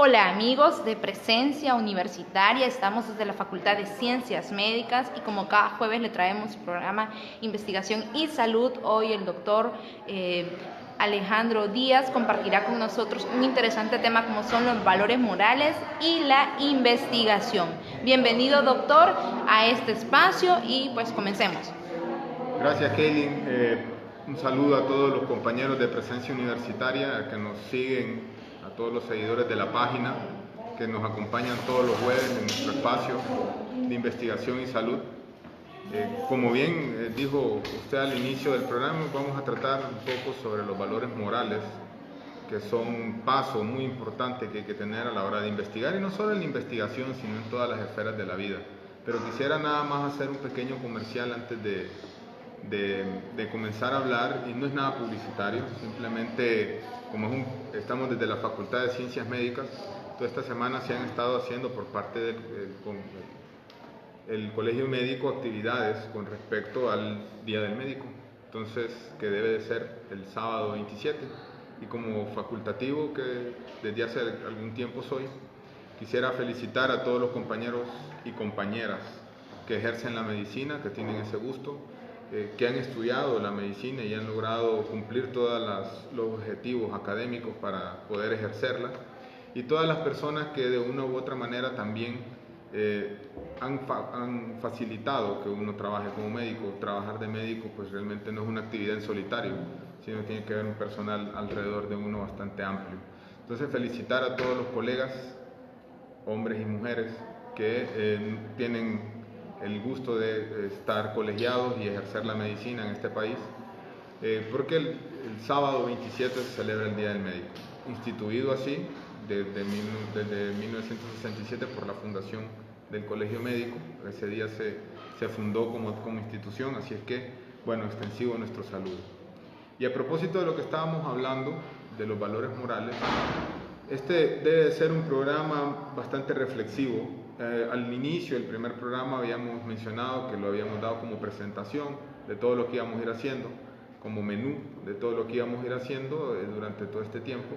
Hola amigos de Presencia Universitaria, estamos desde la Facultad de Ciencias Médicas y como cada jueves le traemos su programa Investigación y Salud. Hoy el doctor Alejandro Díaz compartirá con nosotros un interesante tema como son los valores morales y la investigación. Bienvenido doctor a este espacio y pues comencemos. Gracias Kaylin, un saludo a todos los compañeros de Presencia Universitaria que nos siguen, a todos los seguidores de la página que nos acompañan todos los jueves en nuestro espacio de investigación y salud. Como bien dijo usted al inicio del programa, vamos a tratar un poco sobre los valores morales, que son un paso muy importante que hay que tener a la hora de investigar, y no solo en la investigación, sino en todas las esferas de la vida. Pero quisiera nada más hacer un pequeño comercial antes de comenzar a hablar, y no es nada publicitario, simplemente como estamos desde la Facultad de Ciencias Médicas, toda esta semana se han estado haciendo por parte del Colegio Médico actividades con respecto al Día del Médico, entonces que debe de ser el sábado 27, y como facultativo que desde hace algún tiempo soy, quisiera felicitar a todos los compañeros y compañeras que ejercen la medicina, que tienen ese gusto, que han estudiado la medicina y han logrado cumplir todos los objetivos académicos para poder ejercerla, y todas las personas que de una u otra manera también han facilitado que uno trabaje como médico. Trabajar de médico pues realmente no es una actividad en solitario, sino tiene que haber un personal alrededor de uno bastante amplio. Entonces felicitar a todos los colegas, hombres y mujeres, que tienen el gusto de estar colegiados y ejercer la medicina en este país, porque el sábado 27 se celebra el Día del Médico, instituido así desde 1967 por la fundación del Colegio Médico. Ese día se fundó como institución, así es que, bueno, extensivo nuestro saludo. Y a propósito de lo que estábamos hablando, de los valores morales, este debe de ser un programa bastante reflexivo. Al inicio del primer programa habíamos mencionado que lo habíamos dado como presentación de todo lo que íbamos a ir haciendo, como menú de todo lo que íbamos a ir haciendo durante todo este tiempo.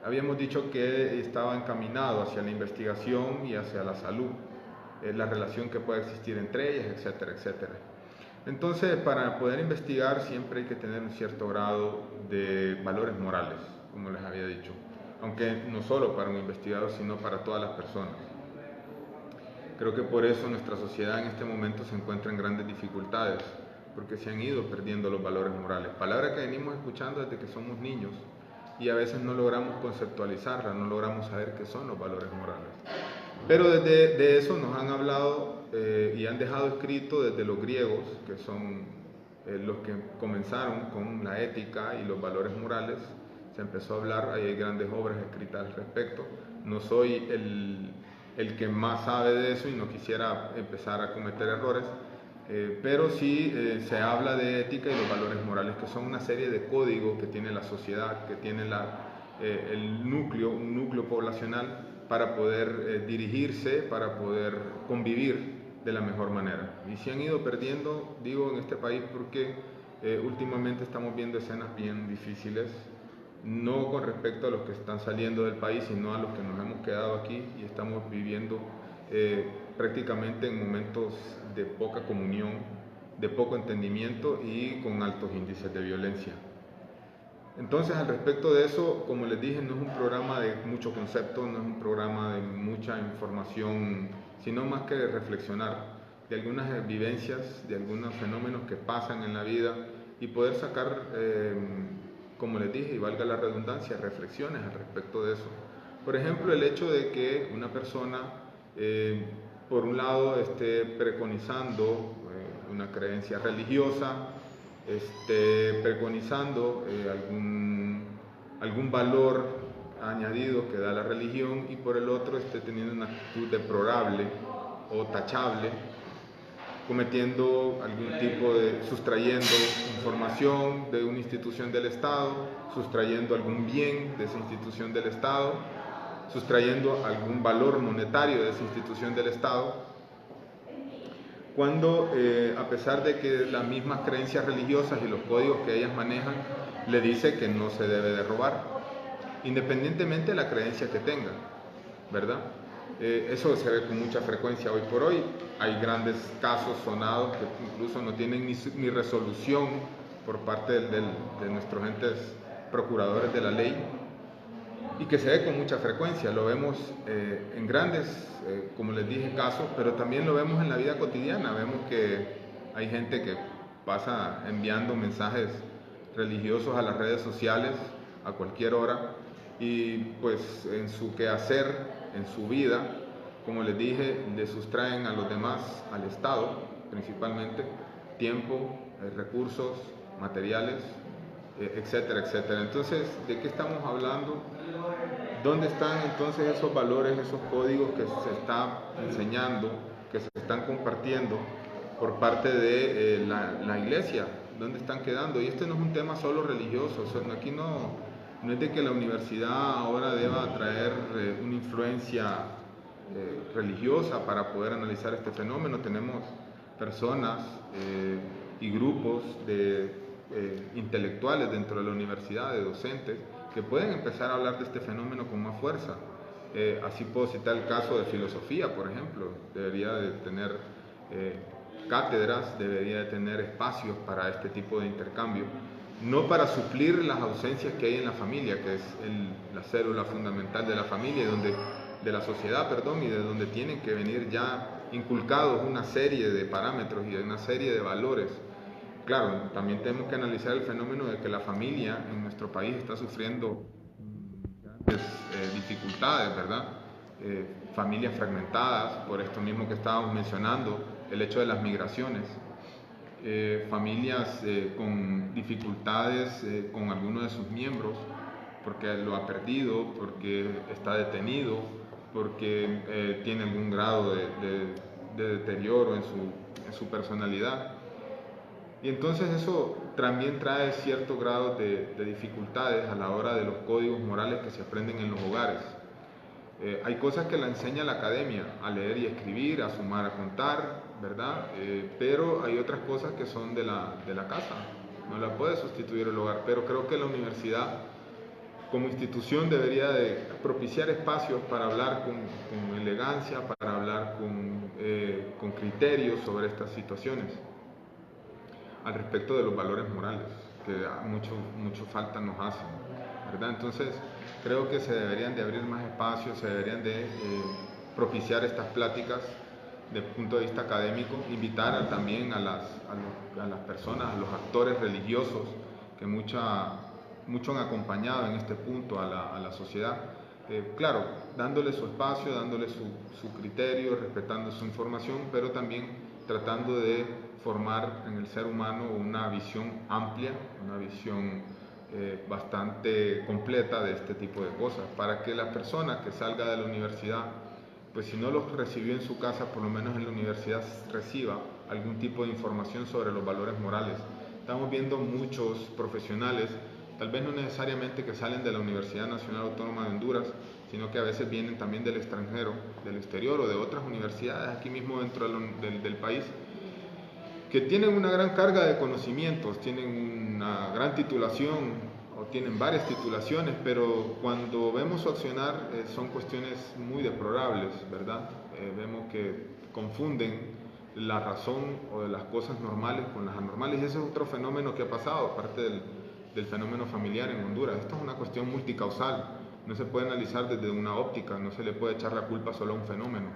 Habíamos dicho que estaba encaminado hacia la investigación y hacia la salud, la relación que puede existir entre ellas, etcétera, etcétera. Entonces, para poder investigar siempre hay que tener un cierto grado de valores morales, como les había dicho, aunque no solo para un investigador, sino para todas las personas. Creo que por eso nuestra sociedad en este momento se encuentra en grandes dificultades, porque se han ido perdiendo los valores morales. Palabra que venimos escuchando desde que somos niños, y a veces no logramos conceptualizarla, no logramos saber qué son los valores morales. Pero de eso nos han hablado y han dejado escrito desde los griegos, que son los que comenzaron con la ética y los valores morales. Se empezó a hablar, hay grandes obras escritas al respecto. No soy el que más sabe de eso y no quisiera empezar a cometer errores, pero sí se habla de ética y los valores morales, que son una serie de códigos que tiene la sociedad, que tiene un núcleo poblacional para poder dirigirse, para poder convivir de la mejor manera. Y se han ido perdiendo, digo, en este país porque últimamente estamos viendo escenas bien difíciles, no con respecto a los que están saliendo del país, sino a los que nos hemos quedado aquí y estamos viviendo prácticamente en momentos de poca comunión, de poco entendimiento y con altos índices de violencia. Entonces, al respecto de eso, como les dije, no es un programa de mucho concepto, no es un programa de mucha información, sino más que de reflexionar de algunas vivencias, de algunos fenómenos que pasan en la vida y poder sacar, como les dije, y valga la redundancia, reflexiones al respecto de eso. Por ejemplo, el hecho de que una persona, por un lado, esté preconizando una creencia religiosa, preconizando algún valor añadido que da la religión, y por el otro esté teniendo una actitud deplorable o tachable, cometiendo algún tipo sustrayendo información de una institución del Estado, sustrayendo algún bien de esa institución del Estado, sustrayendo algún valor monetario de esa institución del Estado, cuando a pesar de que las mismas creencias religiosas y los códigos que ellas manejan le dice que no se debe de robar, independientemente de la creencia que tengan. ¿verdad? Eso se ve con mucha frecuencia hoy por hoy. Hay grandes casos sonados que incluso no tienen ni resolución por parte de nuestros entes procuradores de la ley, y que se ve con mucha frecuencia. Lo vemos en grandes, como les dije, casos, pero también lo vemos en la vida cotidiana. Vemos que hay gente que pasa enviando mensajes religiosos a las redes sociales a cualquier hora, y pues en su quehacer, en su vida, como les dije, le sustraen a los demás, al Estado principalmente, tiempo, recursos, materiales, etcétera, etcétera. Entonces, ¿de qué estamos hablando? ¿Dónde están entonces esos valores, esos códigos que se están enseñando, que se están compartiendo por parte de la iglesia? ¿Dónde están quedando? Y este no es un tema solo religioso. O sea, aquí no es de que la universidad ahora deba traer una influencia religiosa para poder analizar este fenómeno. Tenemos personas y grupos de intelectuales dentro de la universidad, de docentes, que pueden empezar a hablar de este fenómeno con más fuerza. Así puedo citar el caso de filosofía, por ejemplo. Debería de tener cátedras, debería de tener espacios para este tipo de intercambio, no para suplir las ausencias que hay en la familia, que es la célula fundamental de la familia, de la sociedad, perdón, y de donde tienen que venir ya inculcados una serie de parámetros y una serie de valores. Claro, también tenemos que analizar el fenómeno de que la familia en nuestro país está sufriendo grandes dificultades, ¿verdad? Familias fragmentadas, por esto mismo que estábamos mencionando, el hecho de las migraciones, familias con dificultades con alguno de sus miembros, porque lo ha perdido, porque está detenido, porque tiene algún grado de deterioro en su personalidad. Y entonces eso también trae cierto grado de dificultades a la hora de los códigos morales que se aprenden en los hogares. Hay cosas que la enseña la academia, a leer y escribir, a sumar, a contar, ¿verdad? Pero hay otras cosas que son de la casa, no la puede sustituir el hogar. Pero creo que la universidad, como institución, debería de propiciar espacios para hablar con elegancia, para hablar con criterios sobre estas situaciones, al respecto de los valores morales, que mucho falta nos hacen, ¿verdad? Entonces, creo que se deberían de abrir más espacios, se deberían de propiciar estas pláticas desde el punto de vista académico, invitar también a las personas, a los actores religiosos que mucho han acompañado en este punto a la sociedad, claro, dándole su espacio, dándole su criterio, respetando su información, pero también tratando de formar en el ser humano una visión amplia, una visión bastante completa de este tipo de cosas, para que la persona que salga de la universidad, pues si no los recibió en su casa, por lo menos en la universidad reciba algún tipo de información sobre los valores morales. Estamos viendo muchos profesionales, tal vez no necesariamente que salen de la Universidad Nacional Autónoma de Honduras, sino que a veces vienen también del extranjero, del exterior o de otras universidades aquí mismo dentro del país, que tienen una gran carga de conocimientos, tienen una gran titulación o tienen varias titulaciones, pero cuando vemos su accionar son cuestiones muy deplorables, ¿verdad? Vemos que confunden la razón o de las cosas normales con las anormales, y ese es otro fenómeno que ha pasado, aparte del fenómeno familiar en Honduras. Esto es una cuestión multicausal, no se puede analizar desde una óptica, no se le puede echar la culpa solo a un fenómeno.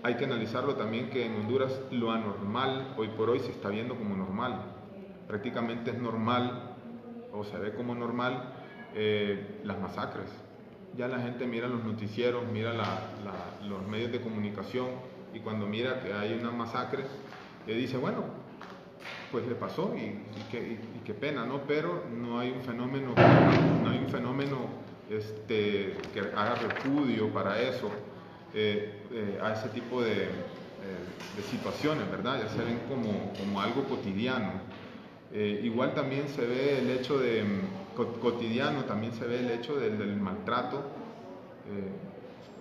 Hay que analizarlo también, que en Honduras lo anormal hoy por hoy se está viendo como normal. Prácticamente es normal, o se ve como normal, las masacres. Ya la gente mira los noticieros, mira los medios de comunicación, y cuando mira que hay una masacre, dice, bueno, pues le pasó y qué pena, ¿no? Pero no hay un fenómeno, que haga repudio para eso. A ese tipo de situaciones, ¿verdad? Ya se ven como algo cotidiano. Igual también se ve el hecho de cotidiano, también se ve el hecho del maltrato,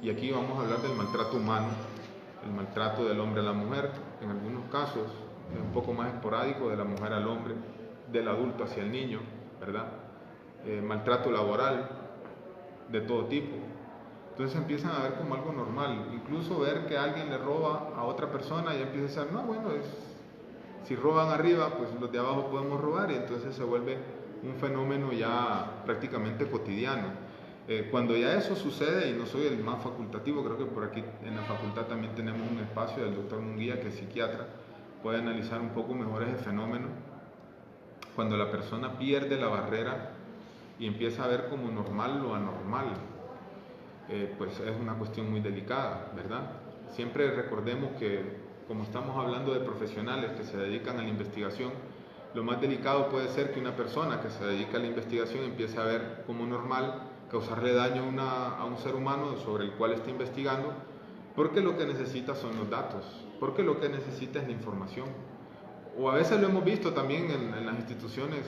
y aquí vamos a hablar del maltrato humano, el maltrato del hombre a la mujer, en algunos casos un poco más esporádico, de la mujer al hombre, del adulto hacia el niño, ¿verdad? Maltrato laboral de todo tipo. Entonces empiezan a ver como algo normal, incluso ver que alguien le roba a otra persona y empieza a ser, no, bueno, si roban arriba, pues los de abajo podemos robar, y entonces se vuelve un fenómeno ya prácticamente cotidiano. Cuando ya eso sucede, y no soy el más facultativo, creo que por aquí en la facultad también tenemos un espacio del doctor Munguía, que es psiquiatra, puede analizar un poco mejor ese fenómeno. Cuando la persona pierde la barrera y empieza a ver como normal lo anormal, pues es una cuestión muy delicada, ¿verdad? Siempre recordemos que, como estamos hablando de profesionales que se dedican a la investigación, lo más delicado puede ser que una persona que se dedica a la investigación empiece a ver como normal causarle daño a un ser humano sobre el cual está investigando, porque lo que necesita son los datos, porque lo que necesita es la información. O a veces lo hemos visto también en las instituciones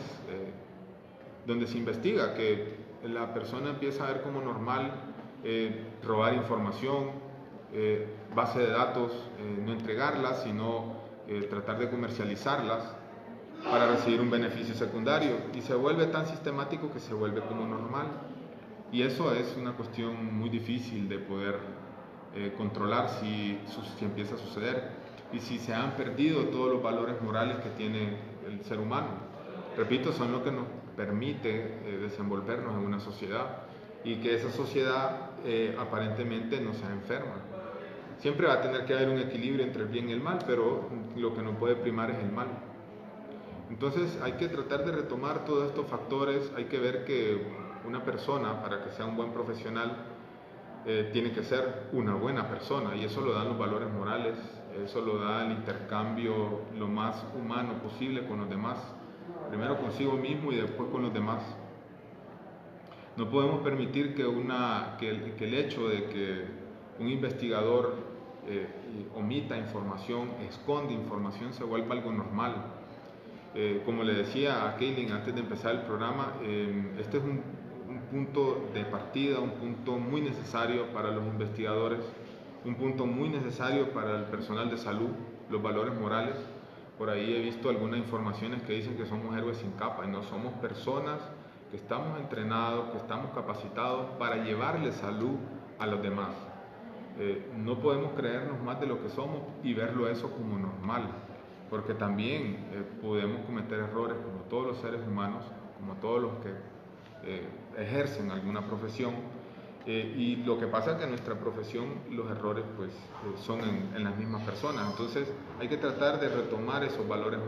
donde se investiga, que la persona empieza a ver como normal robar información, base de datos, no entregarlas, sino tratar de comercializarlas para recibir un beneficio secundario, y se vuelve tan sistemático que se vuelve como normal. Y eso es una cuestión muy difícil de poder controlar si empieza a suceder, y si se han perdido todos los valores morales que tiene el ser humano. Repito, son lo que nos permite desenvolvernos en una sociedad, y que esa sociedad aparentemente no sea enferma. Siempre va a tener que haber un equilibrio entre el bien y el mal, pero lo que no puede primar es el mal. Entonces hay que tratar de retomar todos estos factores. Hay que ver que una persona, para que sea un buen profesional, tiene que ser una buena persona, y eso lo dan los valores morales, eso lo da el intercambio lo más humano posible con los demás, primero consigo mismo y después con los demás. No podemos permitir que el hecho de que un investigador omita información, esconde información, se vuelva algo normal. Como le decía a Kaylin antes de empezar el programa, este es un punto de partida, un punto muy necesario para los investigadores, un punto muy necesario para el personal de salud, los valores morales. Por ahí he visto algunas informaciones que dicen que somos héroes sin capa, y no, somos personas que estamos entrenados, que estamos capacitados para llevarle salud a los demás. No podemos creernos más de lo que somos y verlo eso como normal, porque también podemos cometer errores como todos los seres humanos, como todos los que ejercen alguna profesión, y lo que pasa es que en nuestra profesión los errores pues son en las mismas personas. Entonces hay que tratar de retomar esos valores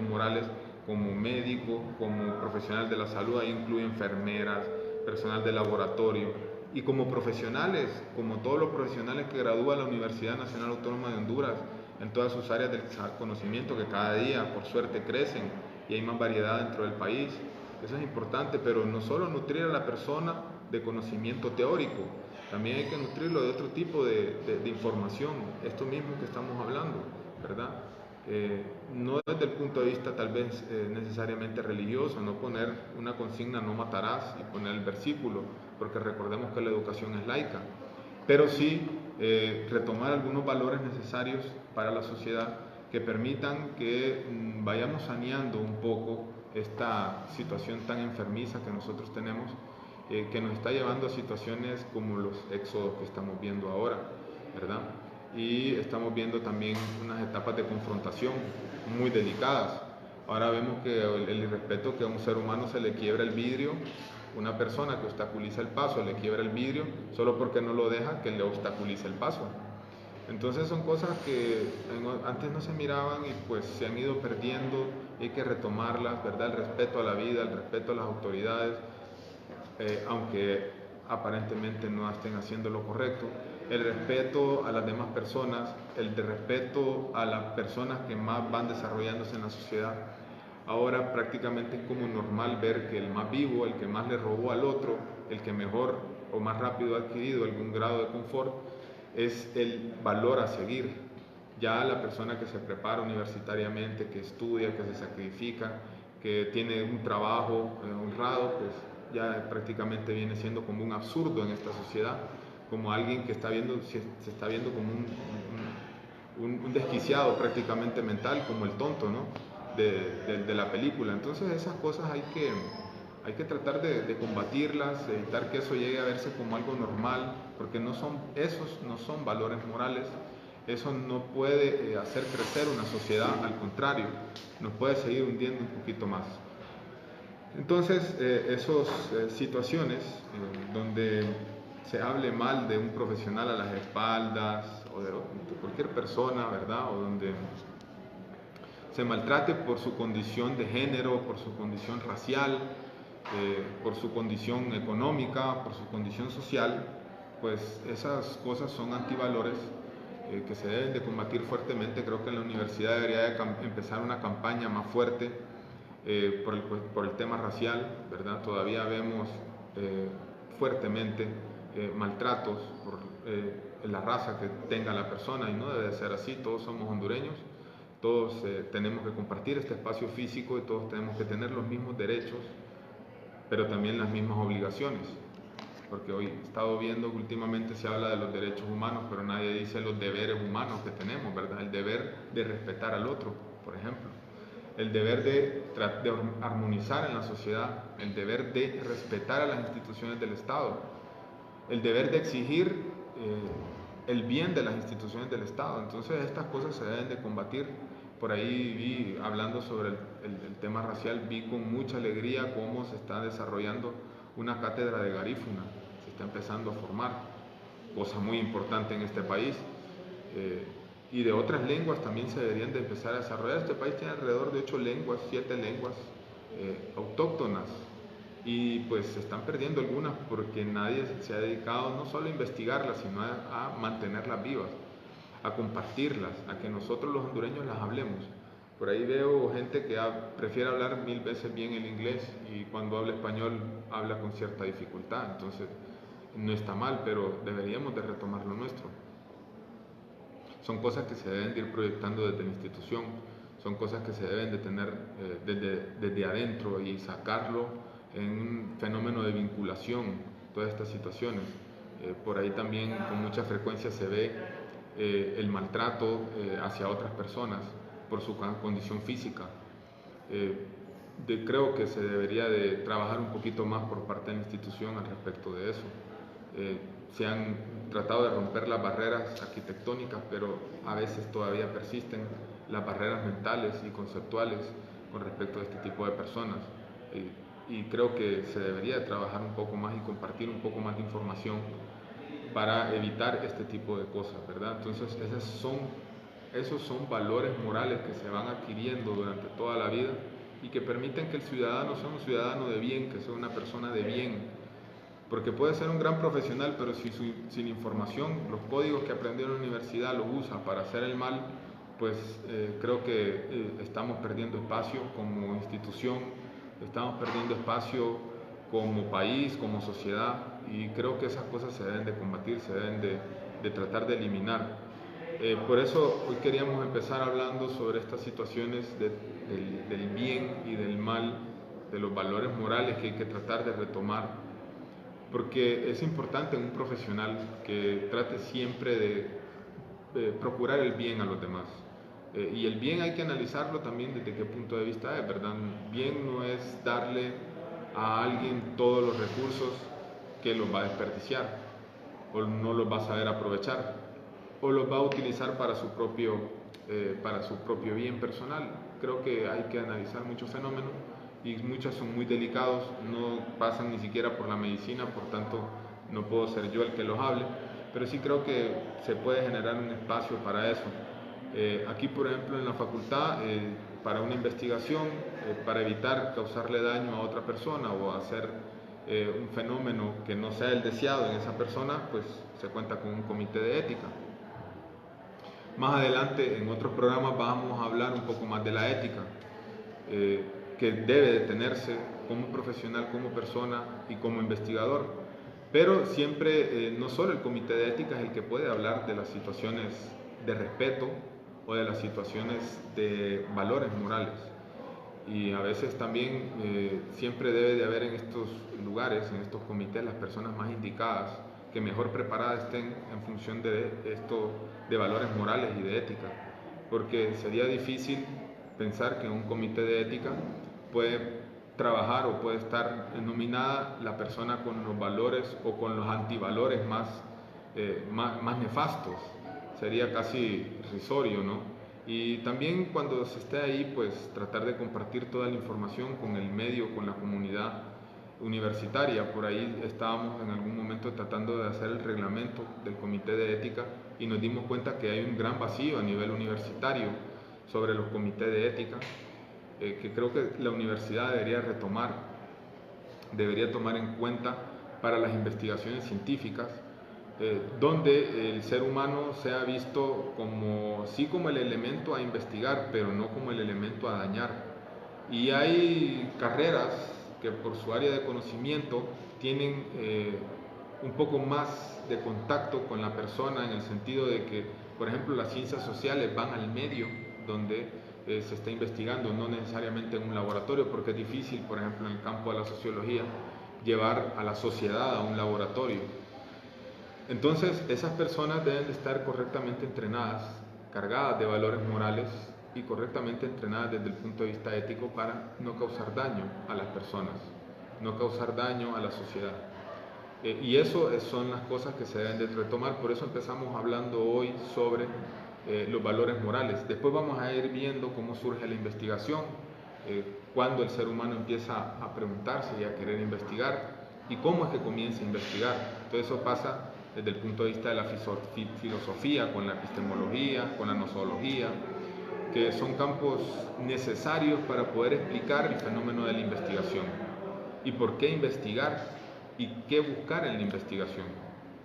morales como médico, como profesional de la salud. Ahí incluye enfermeras, personal de laboratorio, y como profesionales, como todos los profesionales que gradúa la Universidad Nacional Autónoma de Honduras en todas sus áreas del conocimiento, que cada día por suerte crecen y hay más variedad dentro del país. Eso es importante, pero no solo nutrir a la persona de conocimiento teórico, también hay que nutrirlo de otro tipo de información, esto mismo que estamos hablando, ¿verdad? No desde el punto de vista tal vez necesariamente religioso, no poner una consigna no matarás y poner el versículo, porque recordemos que la educación es laica, pero sí retomar algunos valores necesarios para la sociedad que permitan que vayamos saneando un poco esta situación tan enfermiza que nosotros tenemos, que nos está llevando a situaciones como los éxodos que estamos viendo ahora, ¿verdad? Y estamos viendo también unas etapas de confrontación muy delicadas. Ahora vemos que el irrespeto, que a un ser humano se le quiebra el vidrio, una persona que obstaculiza el paso le quiebra el vidrio solo porque no lo deja que le obstaculice el paso. Entonces son cosas que antes no se miraban y pues se han ido perdiendo, hay que retomarlas, ¿verdad? El respeto a la vida, el respeto a las autoridades, aunque aparentemente no estén haciendo lo correcto, el respeto a las demás personas, el de respeto a las personas que más van desarrollándose en la sociedad. Ahora prácticamente es como normal ver que el más vivo, el que más le robó al otro, el que mejor o más rápido ha adquirido algún grado de confort, es el valor a seguir. Ya la persona que se prepara universitariamente, que estudia, que se sacrifica, que tiene un trabajo honrado, pues ya prácticamente viene siendo como un absurdo en esta sociedad, como alguien que se está viendo como un desquiciado prácticamente mental, como el tonto, ¿no? de la película. Entonces esas cosas hay hay que tratar de combatirlas, evitar que eso llegue a verse como algo normal, porque esos no son valores morales. Eso no puede hacer crecer una sociedad, al contrario, nos puede seguir hundiendo un poquito más. Entonces, esas situaciones donde se hable mal de un profesional a las espaldas o de cualquier persona, ¿verdad? O donde se maltrate por su condición de género, por su condición racial, por su condición económica, por su condición social, pues esas cosas son antivalores que se deben de combatir fuertemente. Creo que en la universidad debería de empezar una campaña más fuerte por el tema racial, ¿verdad? Todavía vemos fuertemente maltratos por la raza que tenga la persona, y no debe de ser así. Todos somos hondureños, todos tenemos que compartir este espacio físico y todos tenemos que tener los mismos derechos, pero también las mismas obligaciones. Porque hoy he estado viendo que últimamente se habla de los derechos humanos, pero nadie dice los deberes humanos que tenemos, ¿verdad? El deber de respetar al otro, por ejemplo. El deber de armonizar en la sociedad, el deber de respetar a las instituciones del Estado, el deber de exigir el bien de las instituciones del Estado. Entonces estas cosas se deben de combatir. Por ahí hablando sobre el tema racial, vi con mucha alegría cómo se está desarrollando una cátedra de garífuna, se está empezando a formar, cosa muy importante en este país. Y de otras lenguas también se deberían de empezar a desarrollar. Este país tiene alrededor de 8 lenguas, 7 lenguas autóctonas, y pues se están perdiendo algunas porque nadie se ha dedicado no solo a investigarlas, sino a mantenerlas vivas, a compartirlas, a que nosotros los hondureños las hablemos. Por ahí veo gente que prefiere hablar 1000 veces bien el inglés, y cuando habla español habla con cierta dificultad. Entonces no está mal, pero deberíamos de retomar lo nuestro. Son cosas que se deben de ir proyectando desde la institución, son cosas que se deben de tener desde adentro y sacarlo en un fenómeno de vinculación, todas estas situaciones. Por ahí también con mucha frecuencia se ve el maltrato hacia otras personas por su condición física. Creo que se debería de trabajar un poquito más por parte de la institución al respecto de eso. Se han tratado de romper las barreras arquitectónicas, pero a veces todavía persisten las barreras mentales y conceptuales con respecto a este tipo de personas. Y creo que se debería de trabajar un poco más y compartir un poco más de información para evitar este tipo de cosas, ¿verdad? Entonces esos son valores morales que se van adquiriendo durante toda la vida y que permiten que el ciudadano sea un ciudadano de bien, que sea una persona de bien. Porque puede ser un gran profesional, pero si sin información, los códigos que aprendió en la universidad los usa para hacer el mal, pues creo que estamos perdiendo espacio como institución, estamos perdiendo espacio como país, como sociedad, y creo que esas cosas se deben de combatir, se deben de tratar de eliminar. Por eso hoy queríamos empezar hablando sobre estas situaciones del bien y del mal, de los valores morales que hay que tratar de retomar, porque es importante en un profesional que trate siempre de procurar el bien a los demás. Y el bien hay que analizarlo también desde qué punto de vista es, ¿verdad? Bien no es darle a alguien todos los recursos que los va a desperdiciar, o no los va a saber aprovechar, o los va a utilizar para su propio bien personal. Creo que hay que analizar muchos fenómenos, y muchos son muy delicados, no pasan ni siquiera por la medicina, por tanto no puedo ser yo el que los hable, pero sí creo que se puede generar un espacio para eso. Aquí, por ejemplo, en la facultad, para una investigación, para evitar causarle daño a otra persona o hacer un fenómeno que no sea el deseado en esa persona, pues se cuenta con un comité de ética. Más adelante, en otros programas, vamos a hablar un poco más de la ética, que debe de tenerse como profesional, como persona y como investigador. Pero siempre, no solo el comité de ética es el que puede hablar de las situaciones de respeto o de las situaciones de valores morales. Y a veces también siempre debe de haber en estos lugares, en estos comités, las personas más indicadas, que mejor preparadas estén en función de esto, de valores morales y de ética. Porque sería difícil pensar que un comité de ética puede trabajar o puede estar nominada la persona con los valores o con los antivalores más nefastos. Sería casi irrisorio, ¿no? Y también cuando se esté ahí, pues tratar de compartir toda la información con el medio, con la comunidad universitaria. Por ahí estábamos en algún momento tratando de hacer el reglamento del comité de ética y nos dimos cuenta que hay un gran vacío a nivel universitario sobre los comités de ética, que creo que la universidad debería tomar en cuenta para las investigaciones científicas, donde el ser humano sea visto como el elemento a investigar, pero no como el elemento a dañar. Y hay carreras que por su área de conocimiento tienen un poco más de contacto con la persona, en el sentido de que, por ejemplo, las ciencias sociales van al medio donde se está investigando, no necesariamente en un laboratorio, porque es difícil, por ejemplo, en el campo de la sociología, llevar a la sociedad a un laboratorio. Entonces, esas personas deben de estar correctamente entrenadas, cargadas de valores morales y correctamente entrenadas desde el punto de vista ético para no causar daño a las personas, no causar daño a la sociedad. Y eso son las cosas que se deben de retomar. Por eso empezamos hablando hoy sobre los valores morales. Después vamos a ir viendo cómo surge la investigación, cuando el ser humano empieza a preguntarse y a querer investigar, y cómo es que comienza a investigar. Todo eso pasa desde el punto de vista de la filosofía, con la epistemología, con la nosología, que son campos necesarios para poder explicar el fenómeno de la investigación. ¿Y por qué investigar? ¿Y qué buscar en la investigación?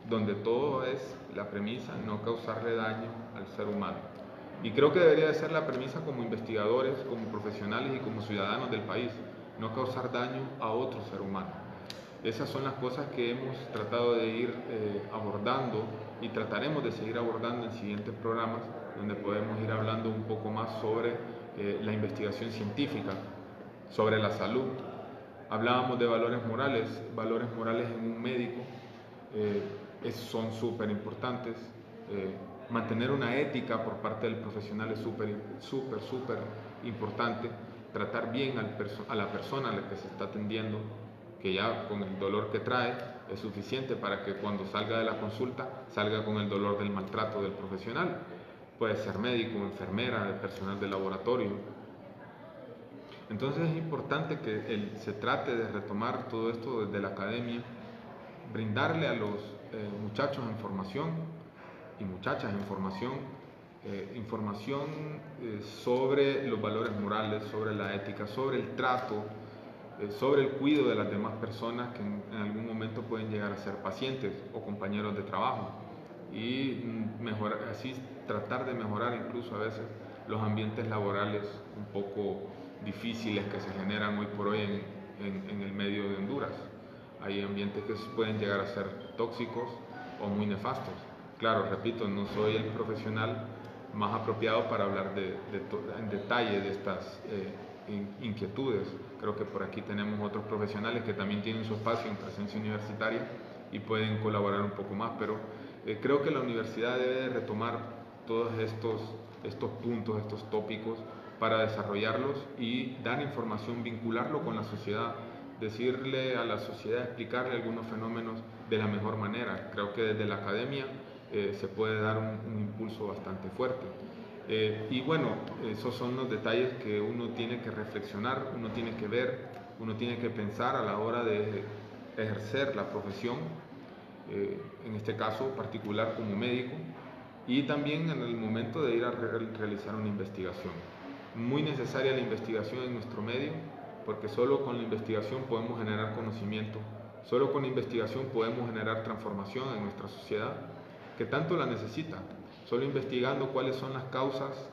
Donde todo es la premisa, no causarle daño al ser humano. Y creo que debería de ser la premisa como investigadores, como profesionales y como ciudadanos del país, no causar daño a otro ser humano. Esas son las cosas que hemos tratado de ir abordando y trataremos de seguir abordando en siguientes programas, donde podemos ir hablando un poco más sobre la investigación científica, sobre la salud. Hablábamos de valores morales en un médico son súper importantes. Mantener una ética por parte del profesional es súper importante. Tratar bien a la persona a la que se está atendiendo, que ya con el dolor que trae es suficiente para que cuando salga de la consulta salga con el dolor del maltrato del profesional. Puede ser médico, enfermera, personal de laboratorio. Entonces es importante que se trate de retomar todo esto desde la academia, brindarle a los muchachos en formación y muchachas en formación, información sobre los valores morales, sobre la ética, sobre el trato, sobre el cuidado de las demás personas que en algún momento pueden llegar a ser pacientes o compañeros de trabajo, y así tratar de mejorar incluso a veces los ambientes laborales un poco difíciles que se generan hoy por hoy en el medio de Honduras. Hay ambientes que pueden llegar a ser tóxicos o muy nefastos. Claro, repito, no soy el profesional más apropiado para hablar en detalle de estas inquietudes. Creo que por aquí tenemos otros profesionales que también tienen su espacio en presencia universitaria y pueden colaborar un poco más, pero creo que la universidad debe retomar todos estos puntos, estos tópicos, para desarrollarlos y dar información, vincularlo con la sociedad, decirle a la sociedad, explicarle algunos fenómenos de la mejor manera. Creo que desde la academia se puede dar un impulso bastante fuerte. Y bueno, esos son los detalles que uno tiene que reflexionar, uno tiene que ver, uno tiene que pensar a la hora de ejercer la profesión, en este caso particular como médico, y también en el momento de ir a realizar una investigación. Muy necesaria la investigación en nuestro medio, porque solo con la investigación podemos generar conocimiento, solo con la investigación podemos generar transformación en nuestra sociedad, que tanto la necesita. Solo investigando cuáles son las causas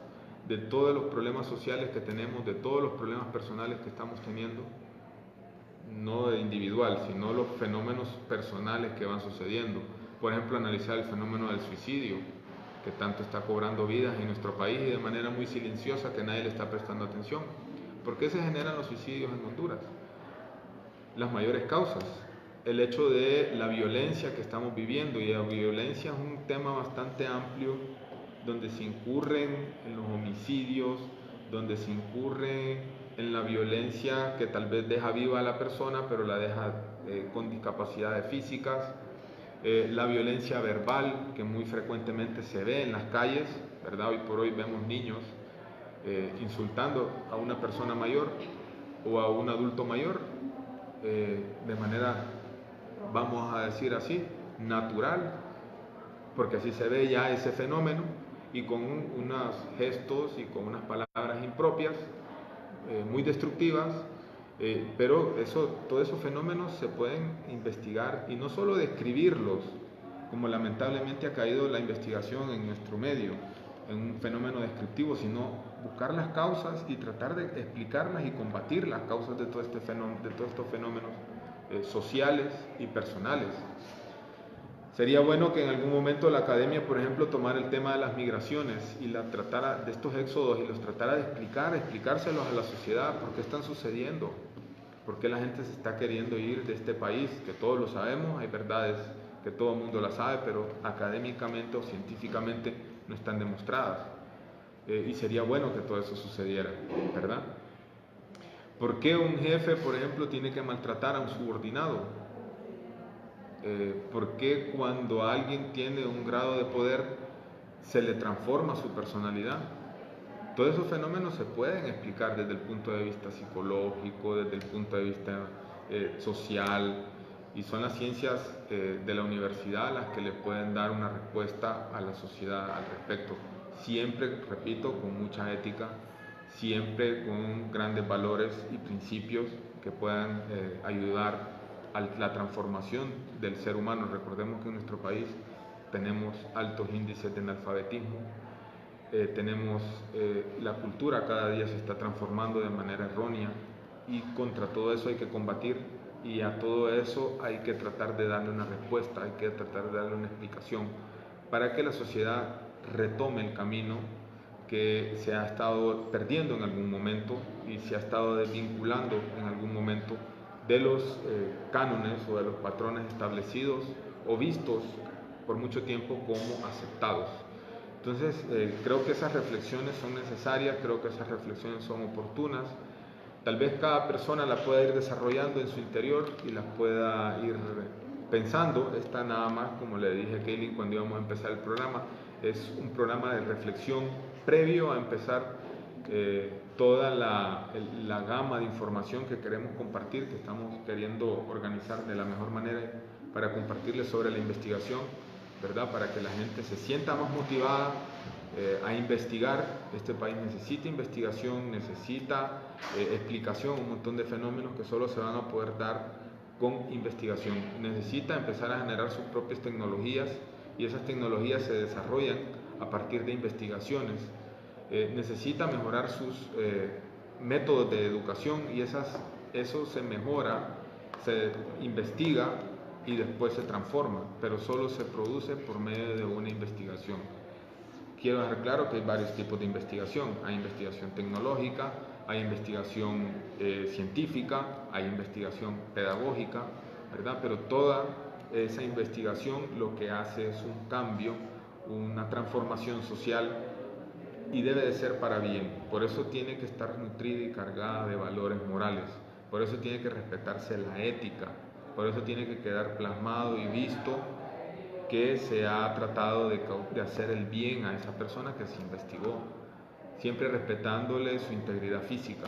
de todos los problemas sociales que tenemos, de todos los problemas personales que estamos teniendo, no de individual, sino los fenómenos personales que van sucediendo. Por ejemplo, analizar el fenómeno del suicidio, que tanto está cobrando vidas en nuestro país y de manera muy silenciosa, que nadie le está prestando atención. ¿Por qué se generan los suicidios en Honduras? Las mayores causas, el hecho de la violencia que estamos viviendo, y la violencia es un tema bastante amplio, donde se incurren en los homicidios, donde se incurre en la violencia que tal vez deja viva a la persona, pero la deja con discapacidades físicas, la violencia verbal, que muy frecuentemente se ve en las calles, ¿verdad? Hoy por hoy vemos niños insultando a una persona mayor o a un adulto mayor de manera, vamos a decir así, natural, porque así se ve ya ese fenómeno, y con unos gestos y con unas palabras impropias, muy destructivas, pero todos esos fenómenos se pueden investigar y no solo describirlos, como lamentablemente ha caído la investigación en nuestro medio, en un fenómeno descriptivo, sino buscar las causas y tratar de explicarlas y combatir las causas de todos estos fenómenos sociales y personales. Sería bueno que en algún momento la academia, por ejemplo, tomara el tema de las migraciones y tratara de estos éxodos y los tratara de explicárselos a la sociedad, por qué están sucediendo, por qué la gente se está queriendo ir de este país, que todos lo sabemos, hay verdades que todo el mundo las sabe, pero académicamente o científicamente no están demostradas. Y sería bueno que todo eso sucediera, ¿verdad? ¿Por qué un jefe, por ejemplo, tiene que maltratar a un subordinado? ¿Por qué cuando alguien tiene un grado de poder se le transforma su personalidad? Todos esos fenómenos se pueden explicar desde el punto de vista psicológico, desde el punto de vista social, y son las ciencias de la universidad las que le pueden dar una respuesta a la sociedad al respecto. Siempre, repito, con mucha ética, siempre con grandes valores y principios que puedan ayudar a la transformación del ser humano. Recordemos que en nuestro país tenemos altos índices de analfabetismo, tenemos la cultura cada día se está transformando de manera errónea, y contra todo eso hay que combatir, y a todo eso hay que tratar de darle una respuesta, hay que tratar de darle una explicación para que la sociedad retome el camino que se ha estado perdiendo en algún momento y se ha estado desvinculando en algún momento de los cánones o de los patrones establecidos o vistos por mucho tiempo como aceptados. Entonces, creo que esas reflexiones son necesarias, creo que esas reflexiones son oportunas. Tal vez cada persona la pueda ir desarrollando en su interior y las pueda ir pensando. Esta nada más, como le dije a Kaylin cuando íbamos a empezar el programa, es un programa de reflexión previo a empezar toda la gama de información que queremos compartir, que estamos queriendo organizar de la mejor manera para compartirles sobre la investigación, ¿verdad? Para que la gente se sienta más motivada a investigar. Este país necesita investigación, necesita explicación, un montón de fenómenos que solo se van a poder dar con investigación. Necesita empezar a generar sus propias tecnologías, y esas tecnologías se desarrollan a partir de investigaciones. Necesita mejorar sus métodos de educación, y eso se mejora, se investiga y después se transforma, pero solo se produce por medio de una investigación. Quiero dejar claro que hay varios tipos de investigación. Hay investigación tecnológica, hay investigación científica, hay investigación pedagógica, ¿verdad? Pero toda esa investigación lo que hace es un cambio, una transformación social, y debe de ser para bien. Por eso tiene que estar nutrida y cargada de valores morales. Por eso tiene que respetarse la ética. Por eso tiene que quedar plasmado y visto que se ha tratado de hacer el bien a esa persona que se investigó, siempre respetándole su integridad física,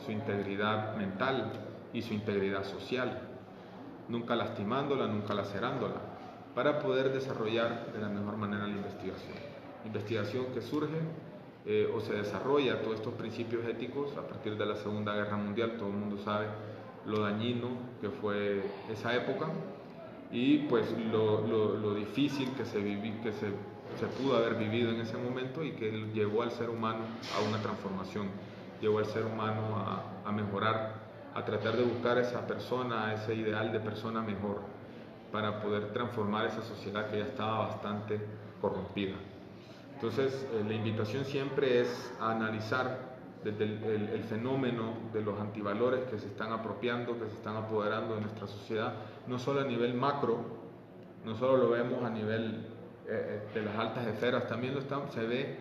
su integridad mental y su integridad social, nunca lastimándola, nunca lacerándola, para poder desarrollar de la mejor manera la investigación. Investigación que surge o se desarrolla todos estos principios éticos a partir de la Segunda Guerra Mundial. Todo el mundo sabe lo dañino que fue esa época, y pues lo difícil que se pudo haber vivido en ese momento, y que llevó al ser humano a una transformación, llevó al ser humano a mejorar, a tratar de buscar a esa persona, a ese ideal de persona mejor, para poder transformar esa sociedad que ya estaba bastante corrompida. Entonces, la invitación siempre es a analizar desde el fenómeno de los antivalores que se están apropiando, que se están apoderando de nuestra sociedad, no solo a nivel macro, no solo lo vemos a nivel de las altas esferas, también se ve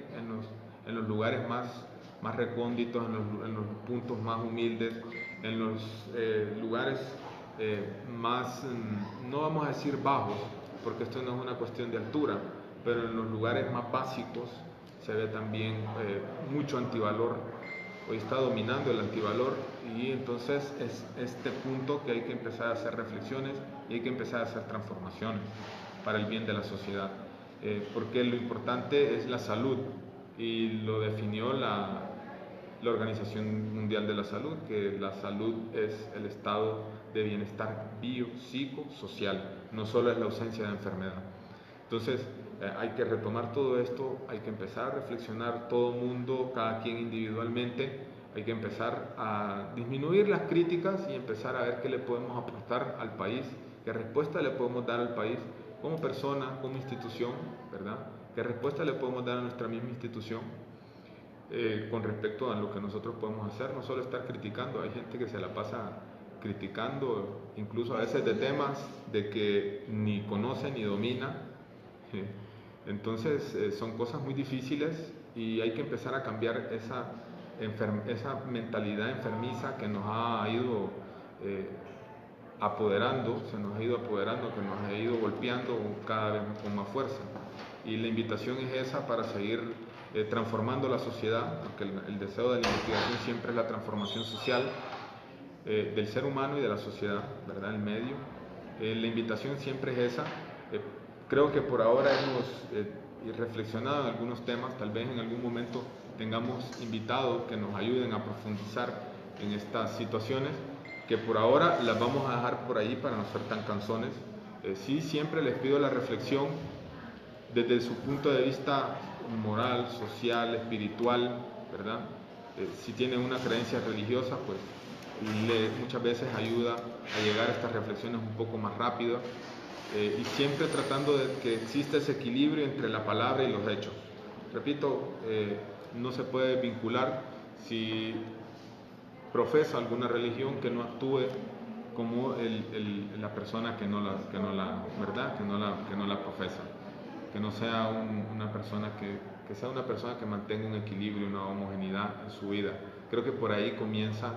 en los lugares más más recónditos, en los puntos más humildes, en los lugares más, no vamos a decir bajos, porque esto no es una cuestión de altura, pero en los lugares más básicos se ve también mucho antivalor. Hoy está dominando el antivalor y entonces es este punto que hay que empezar a hacer reflexiones y hay que empezar a hacer transformaciones para el bien de la sociedad, porque lo importante es la salud y lo definió la Organización Mundial de la Salud, que la salud es el estado de bienestar biopsicosocial, no solo es la ausencia de enfermedad. Entonces hay que retomar todo esto, hay que empezar a reflexionar todo mundo, cada quien individualmente, hay que empezar a disminuir las críticas y empezar a ver qué le podemos aportar al país, qué respuesta le podemos dar al país como persona, como institución, ¿verdad? ¿Qué respuesta le podemos dar a nuestra misma institución con respecto a lo que nosotros podemos hacer? No solo estar criticando, hay gente que se la pasa criticando, incluso a veces de temas de que ni conoce ni domina. Entonces son cosas muy difíciles y hay que empezar a cambiar esa mentalidad enfermiza que nos ha ido apoderando, que nos ha ido golpeando cada vez con más fuerza. Y la invitación es esa para seguir transformando la sociedad, porque el deseo de la investigación siempre es la transformación social del ser humano y de la sociedad, ¿verdad? El medio. La invitación siempre es esa. Creo que por ahora hemos reflexionado en algunos temas, tal vez en algún momento tengamos invitados que nos ayuden a profundizar en estas situaciones, que por ahora las vamos a dejar por ahí para no ser tan cansones. Sí, siempre les pido la reflexión desde su punto de vista moral, social, espiritual, ¿verdad? Si tienen una creencia religiosa, pues muchas veces ayuda a llegar a estas reflexiones un poco más rápido, y siempre tratando de que exista ese equilibrio entre la palabra y los hechos. Repito, no se puede vincular si profesa alguna religión que no actúe como la persona que no la profesa, que no sea una persona que sea una persona que mantenga un equilibrio, una homogeneidad en su vida. Creo que por ahí comienza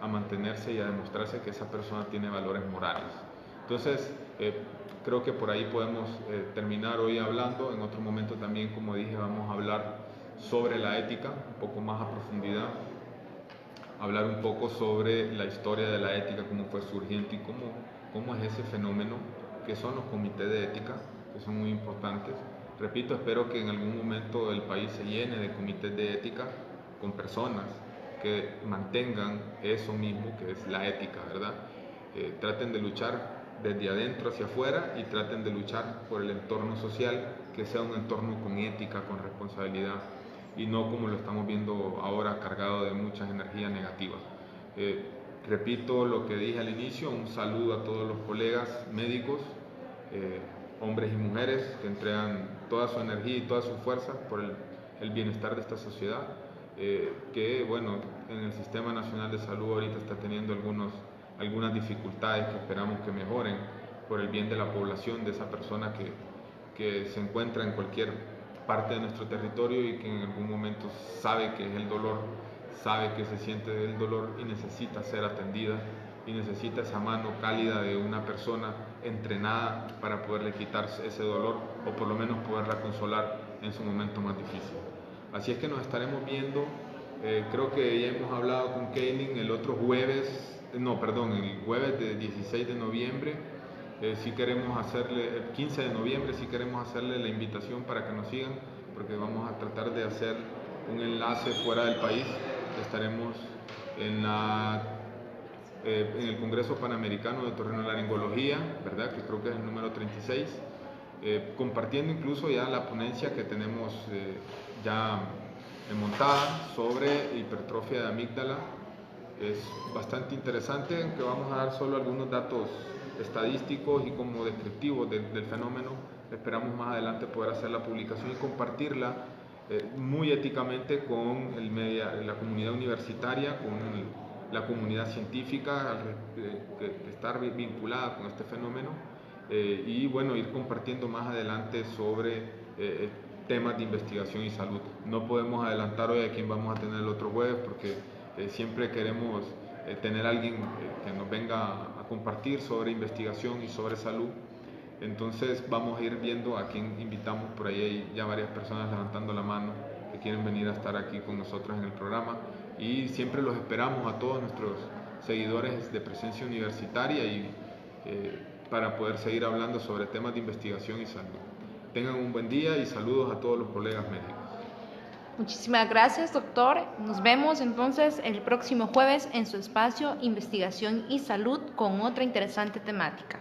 a mantenerse y a demostrarse que esa persona tiene valores morales. Entonces, creo que por ahí podemos terminar hoy hablando. En otro momento también, como dije, vamos a hablar sobre la ética, un poco más a profundidad, hablar un poco sobre la historia de la ética, cómo fue surgiendo y cómo es ese fenómeno que son los comités de ética, que son muy importantes. Repito, espero que en algún momento el país se llene de comités de ética con personas que mantengan eso mismo que es la ética, ¿verdad? Traten de luchar desde adentro hacia afuera y traten de luchar por el entorno social, que sea un entorno con ética, con responsabilidad, y no como lo estamos viendo ahora, cargado de muchas energías negativas. Repito lo que dije al inicio, un saludo a todos los colegas médicos, hombres y mujeres que entregan toda su energía y toda su fuerza por el bienestar de esta sociedad, que bueno, en el Sistema Nacional de Salud ahorita está teniendo algunas dificultades que esperamos que mejoren por el bien de la población, de esa persona que se encuentra en cualquier parte de nuestro territorio y que en algún momento sabe que es el dolor, sabe que se siente el dolor y necesita ser atendida y necesita esa mano cálida de una persona entrenada para poderle quitar ese dolor o por lo menos poderla consolar en su momento más difícil. Así es que nos estaremos viendo, creo que ya hemos hablado con Kaylin el jueves de 16 de noviembre, si queremos hacerle, el 15 de noviembre, si queremos hacerle la invitación para que nos sigan, porque vamos a tratar de hacer un enlace fuera del país. Estaremos en el Congreso Panamericano de Otorrinolaringología, ¿verdad? Que creo que es el número 36, compartiendo incluso ya la ponencia que tenemos ya montada sobre hipertrofia de amígdala. Es bastante interesante, que vamos a dar solo algunos datos estadísticos y como descriptivos del fenómeno. Esperamos más adelante poder hacer la publicación y compartirla muy éticamente con la comunidad universitaria, con la comunidad científica que está vinculada con este fenómeno, y bueno, ir compartiendo más adelante sobre temas de investigación y salud. No podemos adelantar hoy a quién vamos a tener el otro jueves porque siempre queremos tener a alguien que nos venga a compartir sobre investigación y sobre salud. Entonces vamos a ir viendo a quién invitamos. Por ahí hay ya varias personas levantando la mano que quieren venir a estar aquí con nosotros en el programa, y siempre los esperamos a todos nuestros seguidores de Presencia Universitaria y para poder seguir hablando sobre temas de investigación y salud. Tengan un buen día y saludos a todos los colegas médicos. Muchísimas gracias, doctor. Nos vemos entonces el próximo jueves en su espacio Investigación y Salud con otra interesante temática.